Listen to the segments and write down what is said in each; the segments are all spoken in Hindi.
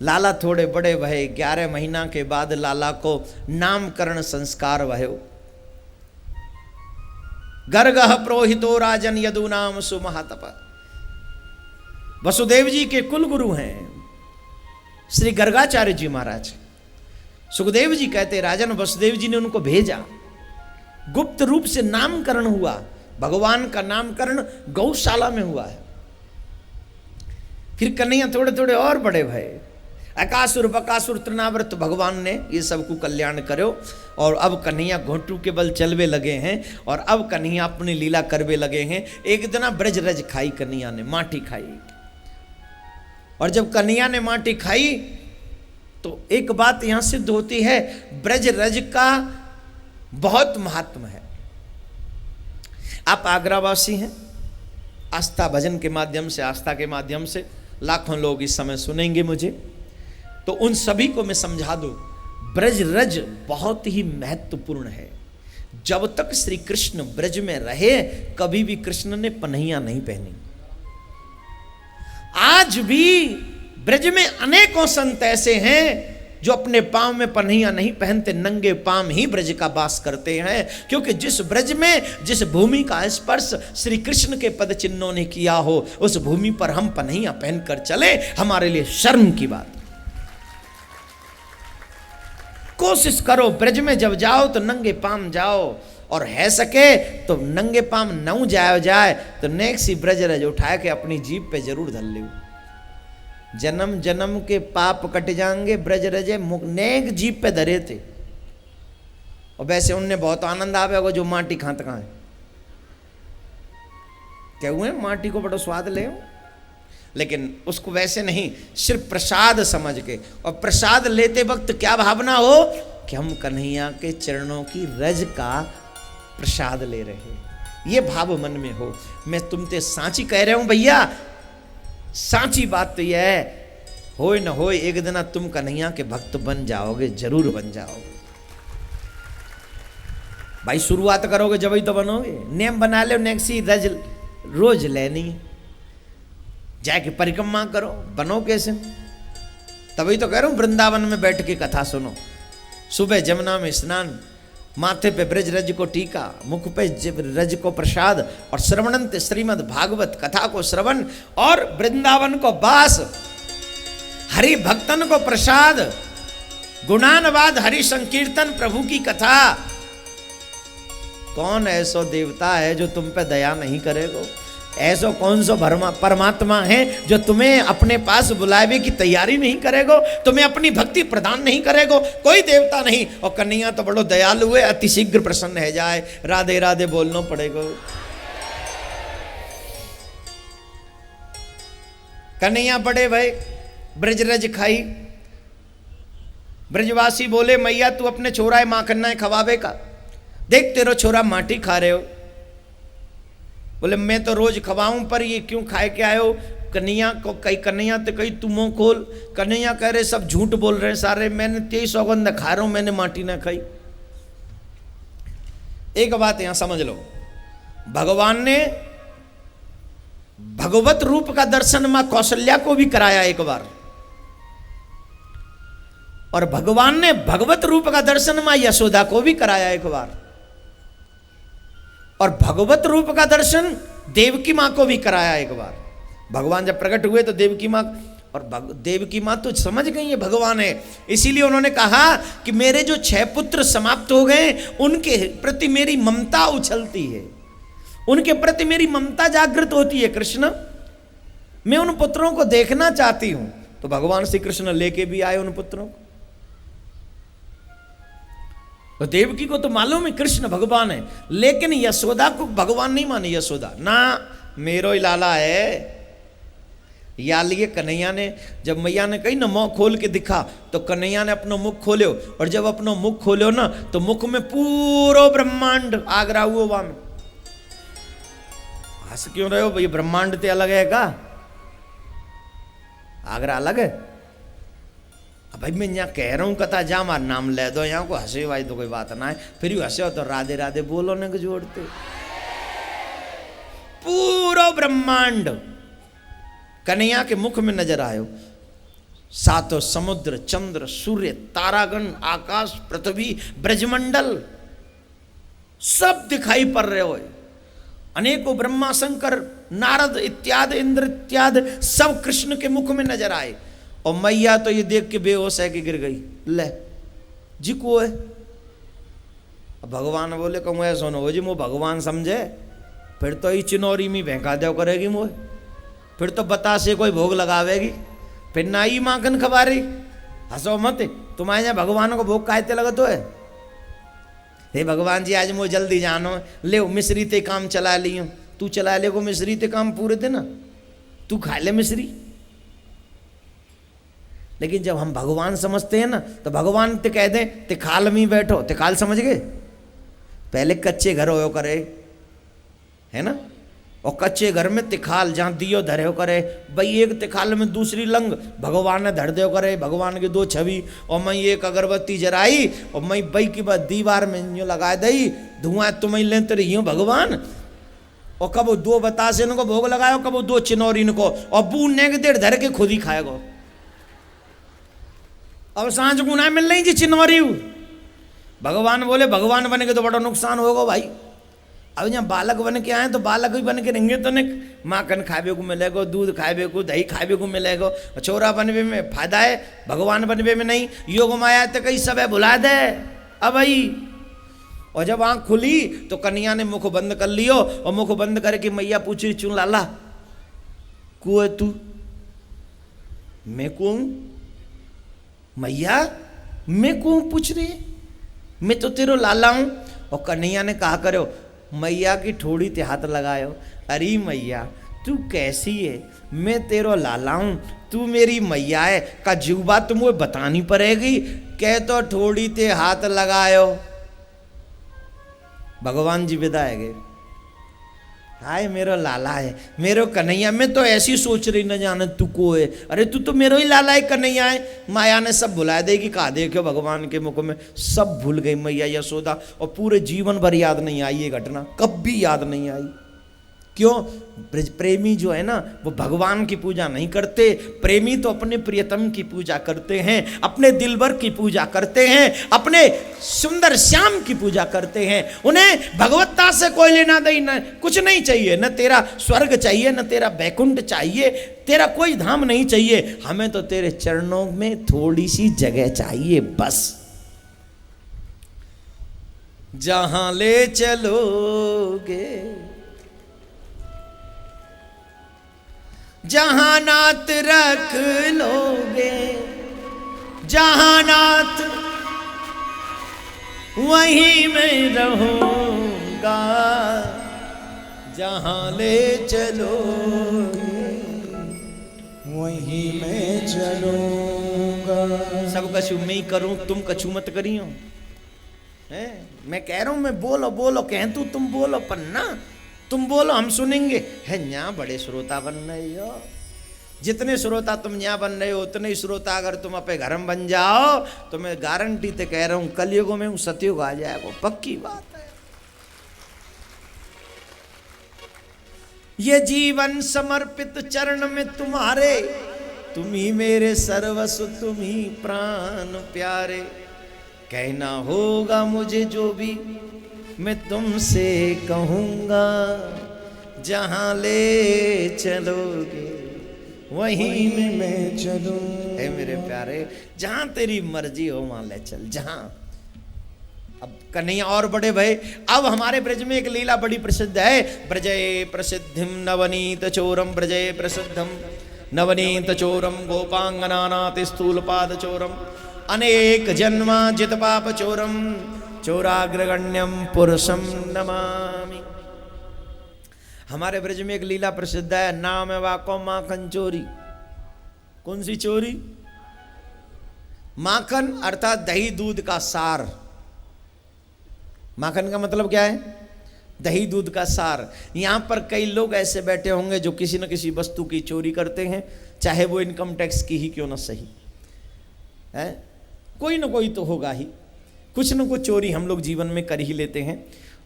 लाला थोड़े बड़े भये, 11 महीना के बाद लाला को नामकरण संस्कार भयो। गर्गः प्रोहितो राजन यदु नाम सुमहातप। वसुदेव जी के कुल गुरु हैं श्री गर्गाचार्य जी महाराज। सुखदेव जी कहते राजन वसुदेव जी ने उनको भेजा, गुप्त रूप से नामकरण हुआ। भगवान का नामकरण गौशाला में हुआ है। फिर कन्हैया थोड़े थोड़े और बड़े भये। अकासुर बकासुर तृणावर्त भगवान ने ये सबको कल्याण करो। और अब कन्हैया घोटू के बल चलवे लगे हैं और अब कन्हैया अपनी लीला करवे लगे हैं। एक दिन ब्रज रज खाई कन्हैया ने, माटी खाई। और जब कन्हैया ने माटी खाई तो एक बात यहां सिद्ध होती है, ब्रज रज का बहुत महात्म है। आप आगरावासी हैं, आस्था भजन के माध्यम से, आस्था के माध्यम से लाखों लोग इस समय सुनेंगे मुझे, तो उन सभी को मैं समझा दूं, ब्रज रज बहुत ही महत्वपूर्ण है। जब तक श्री कृष्ण ब्रज में रहे कभी भी कृष्ण ने पन्हियां नहीं पहनी। आज भी ब्रज में अनेकों संत ऐसे हैं जो अपने पांव में पन्हियां नहीं पहनते, नंगे पांव ही ब्रज का वास करते हैं। क्योंकि जिस ब्रज में, जिस भूमि का स्पर्श श्री कृष्ण के पद चिन्हों ने किया हो, उस भूमि पर हम पन्हियां पहनकर चले, हमारे लिए शर्म की बात। कोशिश करो ब्रज में जब जाओ तो नंगे पांव जाओ, और है सके तो नंगे पांव न जाए तो नेक्स्ट ही ब्रज रज उठा के अपनी जीभ पे जरूर धर लो। जन्म जन्म के पाप कट जाएंगे, ब्रज रजे नेक जीप पे धरे थे। और वैसे उनने बहुत आनंद आवेगा जो माटी खात कहाँ है, क्या हुए माटी को बड़ा स्वाद ले, लेकिन उसको वैसे नहीं, सिर्फ प्रसाद समझ के। और प्रसाद लेते वक्त क्या भावना हो कि हम कन्हैया के चरणों की रज का प्रसाद ले रहे हैं, ये भाव मन में हो। मैं तुमसे सांची कह रहा हूं भैया, सांची बात तो यह है, होए न होए एक दिन तुम कन्हैया के भक्त बन जाओगे, जरूर बन जाओगे। भाई शुरुआत करोगे जब ही तो बनोगे। नियम बना लो, नेक्सी रज रोज लेनी है, जाके परिक्रमा करो। बनो कैसे? तभी तो कह रहा हूं वृंदावन में बैठ के कथा सुनो। सुबह जमुना में स्नान, माथे पे ब्रज रज को टीका, मुख पे रज को प्रसाद, और श्रवणंत श्रीमद् भागवत कथा को श्रवण, और वृंदावन को बास, हरि भक्तन को प्रसाद, गुणानवाद, हरि संकीर्तन, प्रभु की कथा। कौन ऐसो देवता है जो तुम पे दया नहीं करेगा? ऐसो कौन सो परमात्मा है जो तुम्हें अपने पास बुलावे की तैयारी नहीं करेगो, तुम्हें अपनी भक्ति प्रदान नहीं करेगो? कोई देवता नहीं। और कन्हैया तो बड़ो दयालु है, अति शीघ्र प्रसन्न है जाए, राधे राधे बोलना पड़ेगा। कन्हैया बड़े भाई ब्रज रज खाई। ब्रजवासी बोले मैया तू अपने छोरा माखन्ना खवावे का, देख तेरो छोरा माटी खा रहे हो। बोले मैं तो रोज खवाऊं, पर ये क्यों खाए के आयो? कन्हैया को कई, कन्हैया तो कई तुम मुंह खोल। कन्हैया कह रहे सब झूठ बोल रहे सारे, मैंने 23 सौगंध खा रहा हूं, मैंने माटी ना खाई। एक बात यहां समझ लो, भगवान ने भगवत रूप का दर्शन मां कौशल्या को भी कराया एक बार, और भगवान ने भगवत रूप का दर्शन मां यशोदा को भी कराया एक बार, और भगवत रूप का दर्शन देवकी मां को भी कराया एक बार। भगवान जब प्रकट हुए तो देवकी मां, और देवकी मां तो समझ गई है भगवान है, इसीलिए उन्होंने कहा कि मेरे जो 6 पुत्र समाप्त हो गए उनके प्रति मेरी ममता उछलती है, उनके प्रति मेरी ममता जागृत होती है। कृष्ण, मैं उन पुत्रों को देखना चाहती हूं। तो भगवान श्री कृष्ण लेके भी आए उन पुत्रों को। तो देवकी को तो मालूम है कृष्ण भगवान है, लेकिन यशोदा को भगवान नहीं माने। यशोदा ना मेरो ही लाला है। या लिए कन्हैया ने, जब मैया ने कही ना मुंह खोल के दिखा, तो कन्हैया ने अपना मुख खोलो, और जब अपना मुख खोलो ना तो मुख में पूरा ब्रह्मांड आगरा हुआ। वहां में हंस क्यों रहे हो भाई? ब्रह्मांड ते अलग है का? आगरा अलग है? भाई मैं यहाँ कह रहा हूँ कथा जा मार नाम ले दो, यहाँ को हंसे भाई तो कोई बात ना है। फिर भी हंसे हो तो राधे राधे बोलो ने को जोड़ते। पूरा ब्रह्मांड कन्हैया के मुख में नजर आयो। सातों समुद्र, चंद्र, सूर्य, तारागण, आकाश, पृथ्वी, ब्रजमंडल सब दिखाई पड़ रहे हो। अनेकों ब्रह्मा, शंकर, नारद इत्यादि, इंद्र इत्यादि सब कृष्ण के मुख में नजर आए। और मैया तो ये देख के बेहोश है कि गिर गई। ले जी को है। अब भगवान बोले कहूँ ऐसा सुनो जी, मो भगवान समझे फिर तो ये चिनौरी में भैंका देव करेगी मोह, फिर तो बतासे कोई भोग लगावेगी, फिर ना ही माखन खबारी। हंसो मत, तुम्हारे यहाँ भगवान को भोग कायते लगत है। हे भगवान जी आज मुझे जल्दी जानो, ले मिश्री ते काम चला लियो। तू चला ले को मिश्री ते काम पूरे थे ना, तू खा ले मिश्री। लेकिन जब हम भगवान समझते हैं ना तो भगवान ते कह दे ते खाल में बैठो, ते खाल समझ गए। पहले कच्चे घर हो करे है ना, और कच्चे घर में तिखाल जहाँ दियो धरे हो करे भाई, एक तिखाल में दूसरी लंग भगवान ने धर दे करे, भगवान की दो छवि। और मैं एक अगरबत्ती जराई और मैं बई की बात दीवार में यूँ लगा दई, धुआं तुम्हें लेते रही हूँ भगवान। और कब दो बतासे इनको भोग लगाओ, कब दो चिनौरी इनको, और बूढ़ने के देर धर के खुद ही खाएगो। अब सांझ को ना मिल रही जी चिनौरी। भगवान बोले भगवान बने के तो बड़ा नुकसान होगा भाई। अब यहाँ बालक बन के आए तो बालक भी बन के रहेंगे तो नहीं, माखन खावे को मिलेगा, दूध खावे को, दही खावे को मिलेगा। छोरा बनवे में फायदा है, भगवान बनवे में नहीं। योग माया तो कई सब है भुला दे अब भाई। और जब आँख खुली तो कन्या ने मुख बंद कर लियो, और मुख बंद करके मैया पूछ रही चुन लाला को है तू? मैं को हूँ मैया, मैं को पूछ रही, मैं तो तेरो लाला हूँ। और कन्हैया ने कहा करो मैया की ठोड़ी ते हाथ लगायो। अरे मैया तू कैसी है, मैं तेरो लाला हूँ, तू मेरी मैया है। का जुबा तुम्हें बतानी पड़ेगी, कह तो ठोड़ी ते हाथ लगायो। भगवान जी विदा है गए। हाय मेरो लाला है, मेरो कन्हैया। मैं तो ऐसी सोच रही न जाने तू को है। अरे तू तो मेरो ही लाला है, कन्हैया है। माया ने सब भुला देगी, कहा देखो भगवान के मुख में सब भूल गई मैया यशोदा। और पूरे जीवन भर याद नहीं आई ये घटना, कभी याद नहीं आई। क्यों? प्रेमी जो है ना वो भगवान की पूजा नहीं करते। प्रेमी तो अपने प्रियतम की पूजा करते हैं, अपने दिलबर की पूजा करते हैं, अपने सुंदर श्याम की पूजा करते हैं। उन्हें भगवत्ता से कोई लेना देना कुछ नहीं चाहिए। न तेरा स्वर्ग चाहिए, न तेरा बैकुंठ चाहिए, तेरा कोई धाम नहीं चाहिए। हमें तो तेरे चरणों में थोड़ी सी जगह चाहिए बस। जहां ले चलोगे, जहां नाथ रख लोगे, जहां नाथ वहीं मैं रहूंगा। जहां ले चलोगे वहीं मैं चलूंगा। सब कछु मैं ही करूं, तुम कछु मत करियो। है मैं कह रहा हूं, मैं बोलो बोलो कह तू, तुम बोलो पन्ना, तुम बोलो हम सुनेंगे। है यहाँ बड़े श्रोता बन रहे हो। जितने श्रोता तुम यहाँ बन रहे हो उतने ही श्रोता अगर तुम अपने घर में बन जाओ तो मैं गारंटी ते कह रहा हूँ कलयुग में हूँ सतयुग आ जाएगा, पक्की बात है। ये जीवन समर्पित चरण में तुम्हारे, तुम ही मेरे सर्वस्व, तुम ही प्राण प्यारे। कहना होगा मुझे जो भी मैं तुमसे कहूँगा। जहाँ ले चलोगे वहीं में मैं चलूँ। है मेरे प्यारे, जहाँ तेरी मर्जी हो वहाँ ले चल। जहाँ अब कन्हैया और बड़े भय। अब हमारे ब्रज में एक लीला बड़ी प्रसिद्ध है। ब्रजय प्रसिद्धिम नवनीत चोरम, ब्रजय प्रसिद्धम नवनीत चोरम, गोपांगनानाति स्थूलपाद चोरम, अनेक जन्मा जित पाप चोरम, चोराग्रगण्यम पुरुषम नमामि। हमारे ब्रज में एक लीला प्रसिद्ध है, नाम है वाको माखन चोरी। कौन सी चोरी? माखन अर्थात दही दूध का सार। माखन का मतलब क्या है? दही दूध का सार। यहां पर कई लोग ऐसे बैठे होंगे जो किसी न किसी वस्तु की चोरी करते हैं, चाहे वो इनकम टैक्स की ही क्यों ना सही है, कोई ना कोई तो होगा ही। कुछ न कुछ चोरी हम लोग जीवन में कर ही लेते हैं।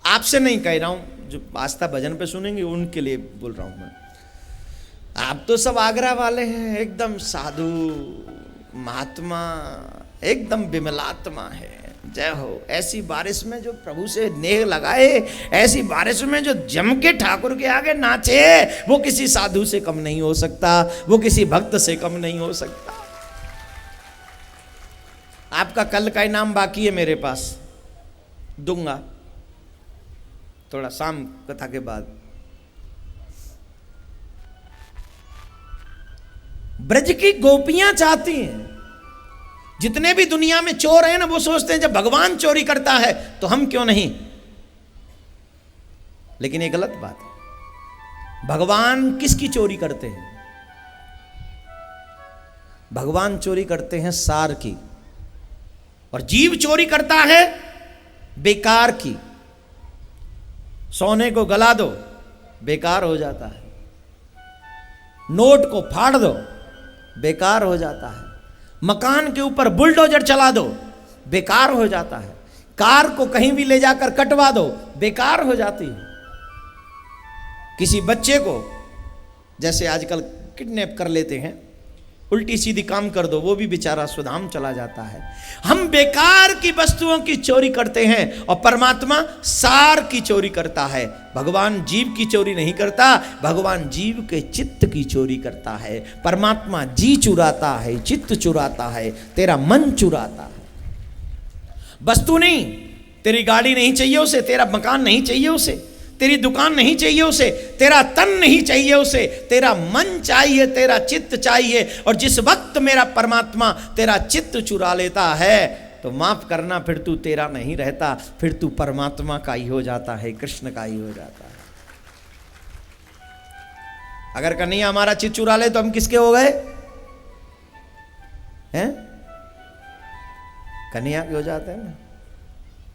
आपसे नहीं कह रहा हूं, जो आस्था भजन पे सुनेंगे उनके लिए बोल रहा हूं मैं। आप तो सब आगरा वाले हैं, एकदम साधु महात्मा एकदम विमलात्मा है। जय हो। ऐसी बारिश में जो प्रभु से नेह लगाए, ऐसी बारिश में जो जम के ठाकुर के आगे नाचे, वो किसी साधु से कम नहीं हो सकता, वो किसी भक्त से कम नहीं हो सकता। आपका कल का इनाम बाकी है मेरे पास, दूंगा थोड़ा शाम कथा के बाद। ब्रज की गोपियां चाहती हैं, जितने भी दुनिया में चोर हैं ना, वो सोचते हैं जब भगवान चोरी करता है तो हम क्यों नहीं। लेकिन ये गलत बात है। भगवान किसकी चोरी करते हैं? भगवान चोरी करते हैं सार की, और जीव चोरी करता है बेकार की। सोने को गला दो, बेकार हो जाता है। नोट को फाड़ दो, बेकार हो जाता है। मकान के ऊपर बुलडोजर चला दो, बेकार हो जाता है। कार को कहीं भी ले जाकर कटवा दो, बेकार हो जाती है। किसी बच्चे को जैसे आजकल किडनैप कर लेते हैं, उल्टी सीधी काम कर दो, वो भी बेचारा सुधाम चला जाता है। हम बेकार की वस्तुओं की चोरी करते हैं और परमात्मा सार की चोरी करता है। भगवान जीव की चोरी नहीं करता, भगवान जीव के चित्त की चोरी करता है। परमात्मा जी चुराता है, चित्त चुराता है, तेरा मन चुराता है। वस्तु नहीं, तेरी गाड़ी नहीं चाहिए उसे, तेरा मकान नहीं चाहिए उसे, तेरी दुकान नहीं चाहिए उसे, तेरा तन नहीं चाहिए उसे, तेरा मन चाहिए, तेरा चित्त चाहिए। और जिस वक्त मेरा परमात्मा तेरा चित्त चुरा लेता है तो माफ करना, फिर तू तेरा नहीं रहता, फिर तू परमात्मा का ही हो जाता है, कृष्ण का ही हो जाता है। अगर कन्हैया हमारा चित्त चुरा ले तो हम किसके हो गए हैं? कन्हैया के हो जाते हैं ना।